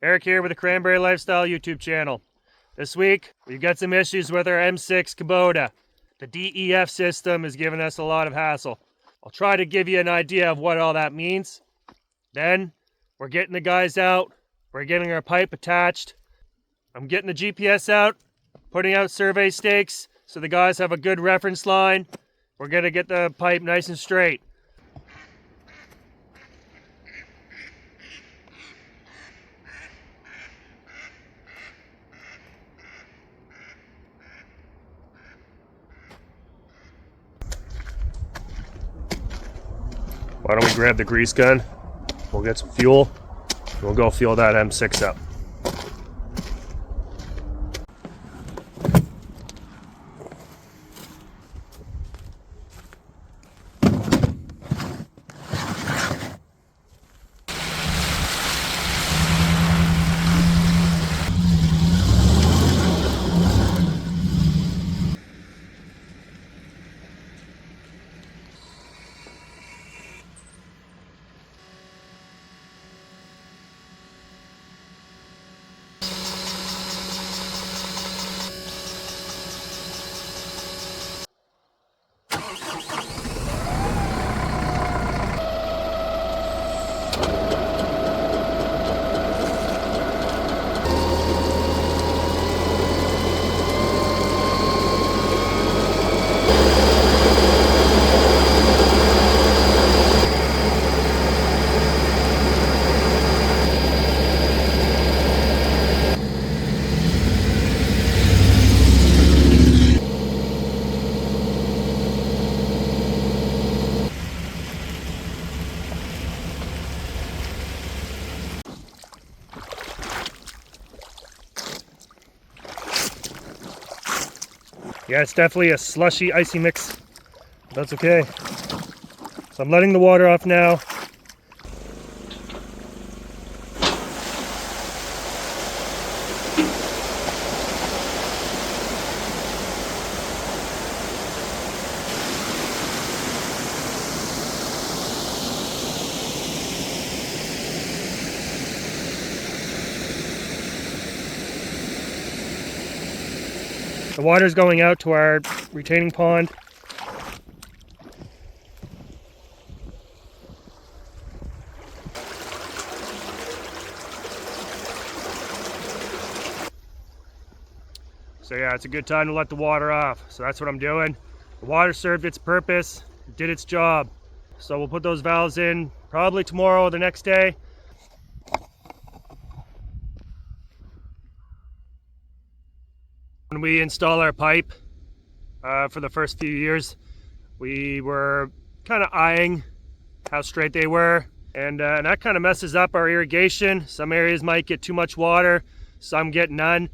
Eric here with the Cranberry Lifestyle YouTube channel. This week, we've got some issues with our M6 Kubota. The DEF system is giving us a lot of hassle. I'll try to give you an idea of what all that means. Then, we're getting the guys out. We're getting our pipe attached. I'm getting the GPS out, putting out survey stakes so the guys have a good reference line. We're gonna get the pipe nice and straight. Why don't we grab the grease gun, we'll get some fuel, and we'll go fuel that M6 up. Yeah, it's definitely a slushy, icy mix. That's okay. So I'm letting the water off now. The water's going out to our retaining pond. So yeah, it's a good time to let the water off. So that's what I'm doing. The water served its purpose, did its job. So we'll put those valves in probably tomorrow or the next day. When we install our pipe for the first few years, we were kind of eyeing how straight they were, and that kind of messes up our irrigation. Some areas might get too much water, some get none.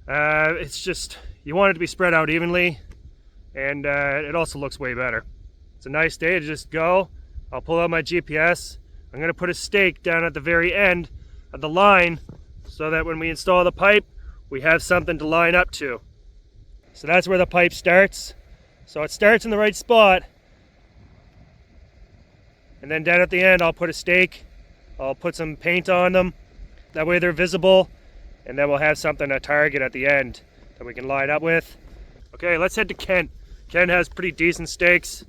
It's just, you want it to be spread out evenly, and it also looks way better. It's a nice day to just go. I'll pull out my GPS. I'm going to put a stake down at the very end of the line so that when we install the pipe, we have something to line up to. So that's where the pipe starts. So it starts in the right spot. And then down at the end, I'll put a stake. I'll put some paint on them. That way they're visible. And then we'll have something to target at the end that we can line up with. Okay, let's head to Kent. Kent has pretty decent stakes.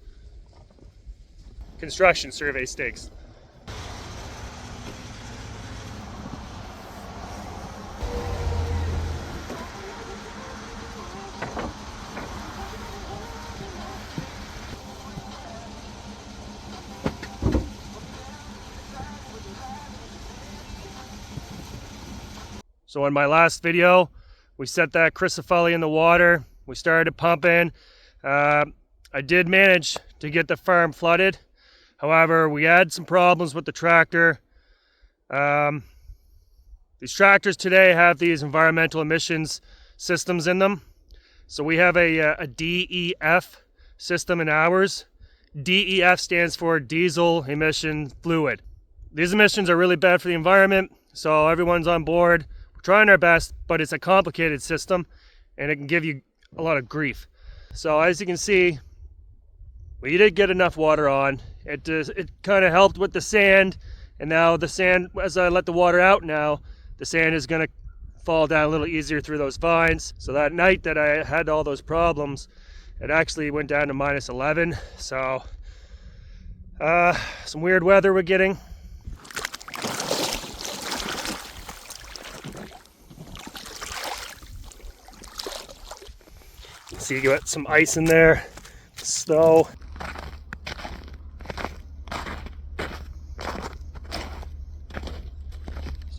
Construction survey stakes. So in my last video, we set that cruciferous in the water. We started pumping. I did manage to get the farm flooded. However, we had some problems with the tractor. These tractors today have these environmental emissions systems in them. So we have a DEF system in ours. DEF stands for diesel emission fluid. These emissions are really bad for the environment, so everyone's on board. Trying our best, but it's a complicated system and it can give you a lot of grief. So as you can see, we did get enough water on. It kind of helped with the sand, and now the sand, as I let the water out now, the sand is going to fall down a little easier through those vines. So that night that I had all those problems, it actually went down to -11. So some weird weather we're getting. See, you got some ice in there, snow.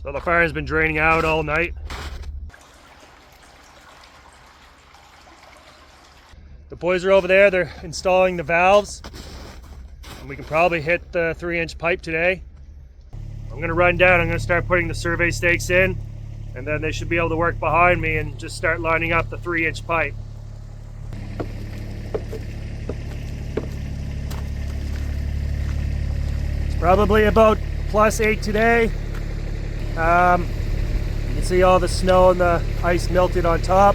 So the fire has been draining out all night. The boys are over there, they're installing the valves. And we can probably hit the 3-inch pipe today. I'm gonna run down, I'm gonna start putting the survey stakes in, and then they should be able to work behind me and just start lining up the 3-inch pipe. It's probably about +8 today. You can see all the snow and the ice melted on top.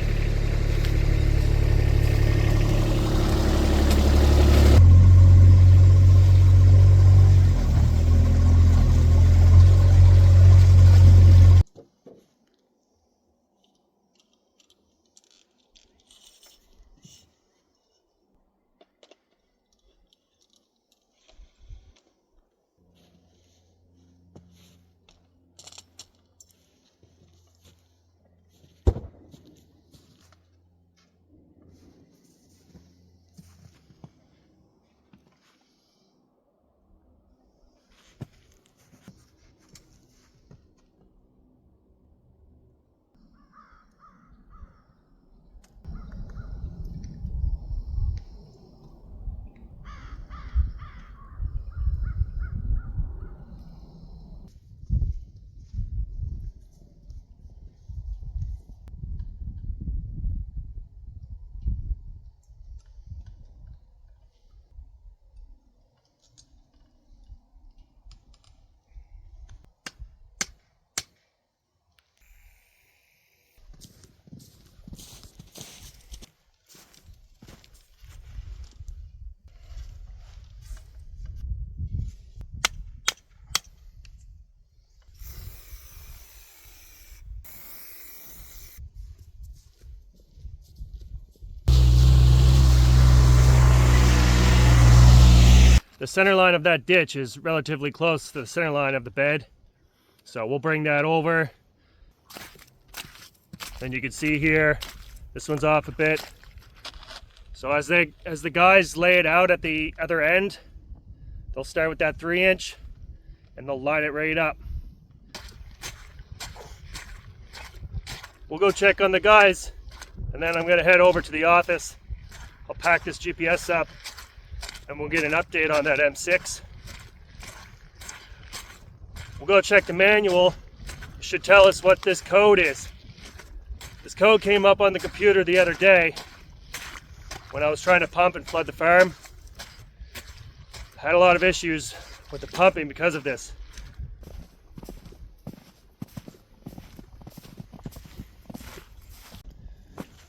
The center line of that ditch is relatively close to the center line of the bed. So we'll bring that over. And you can see here, this one's off a bit. So as the guys lay it out at the other end, they'll start with that 3-inch and they'll line it right up. We'll go check on the guys, and then I'm gonna head over to the office. I'll pack this GPS up and we'll get an update on that M6. We'll go check the manual. It should tell us what this code is. This code came up on the computer the other day when I was trying to pump and flood the farm. I had a lot of issues with the pumping because of this.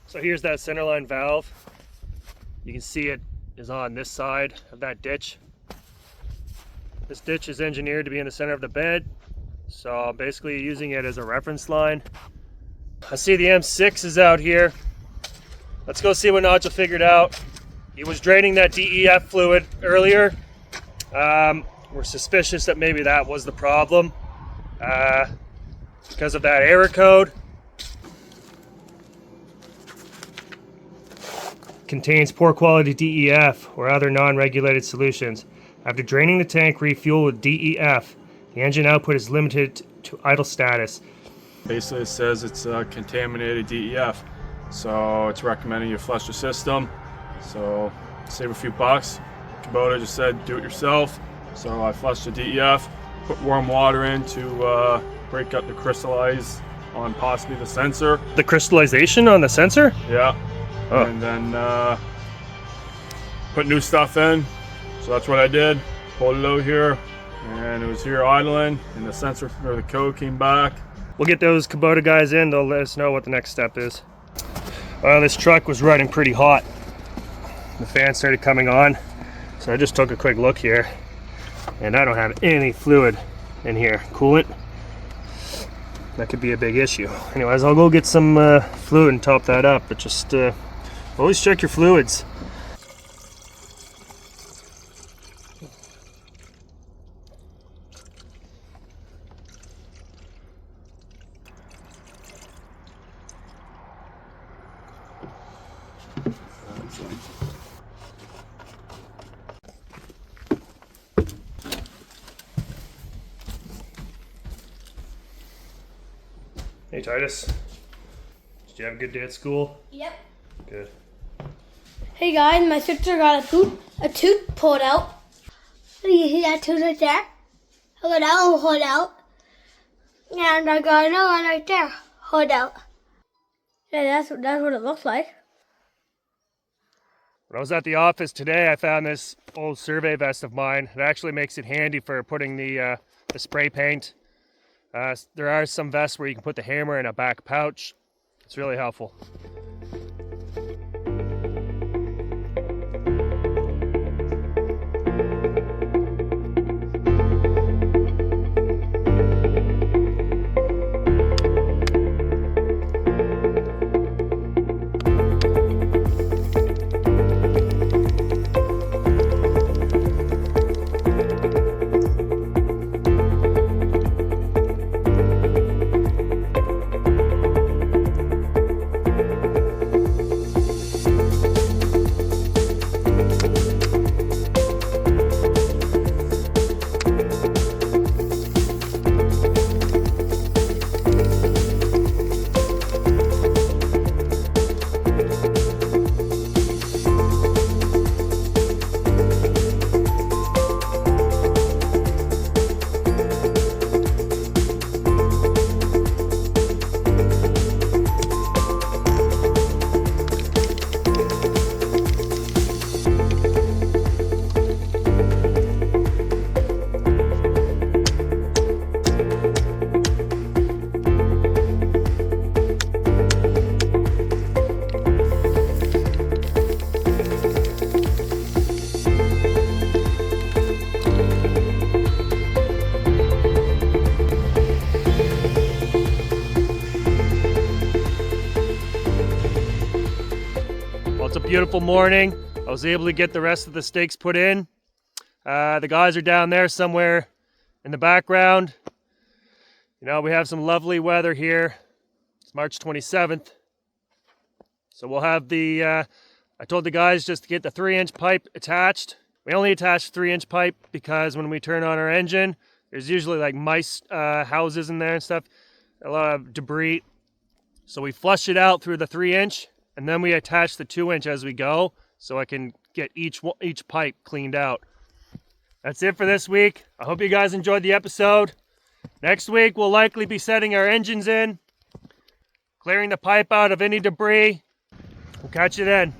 So here's that centerline valve. You can see it is on this side of that ditch. This ditch is engineered to be in the center of the bed, so I'm basically using it as a reference line. I see the M6 is out here. Let's go see what Nigel figured out. He was draining that DEF fluid earlier. We're suspicious that maybe that was the problem because of that error code. Contains poor quality DEF or other non-regulated solutions. After draining the tank, refuel with DEF. The engine output is limited to idle status. Basically it says it's contaminated DEF, so it's recommending you flush the system, so save a few bucks. Kubota just said do it yourself, so I flushed the DEF, put warm water in to break up the crystallize on possibly the sensor. The crystallization on the sensor? Yeah. Oh. And then put new stuff in, so that's what I did. Pulled it out here, and it was here idling, and the sensor or the code came back. We'll get those Kubota guys in, they'll let us know what the next step is. This truck was running pretty hot. The fan started coming on, so I just took a quick look here, and I don't have any fluid in here. Coolant. that could be a big issue. Anyways, I'll go get some fluid and top that up, but just always check your fluids. Hey Titus, did you have a good day at school? Yep. Good. Hey guys, my sister got a tooth pulled out. Do you see that tooth right there? I got that one pulled out. And I got another one right there pulled out. Yeah, that's what it looks like. When I was at the office today, I found this old survey vest of mine. It actually makes it handy for putting the spray paint. There are some vests where you can put the hammer in a back pouch. It's really helpful. Well, it's a beautiful morning. I was able to get the rest of the stakes put in. The guys are down there somewhere in the background. You know, we have some lovely weather here. It's March 27th. So we'll have the, I told the guys just to get the 3-inch pipe attached. We only attached 3-inch pipe because when we turn on our engine, there's usually like mice houses in there and stuff, a lot of debris. So we flush it out through the 3-inch and then we attach the 2-inch as we go so I can get each pipe cleaned out. That's it for this week. I hope you guys enjoyed the episode. Next week, we'll likely be setting our engines in, clearing the pipe out of any debris. We'll catch you then.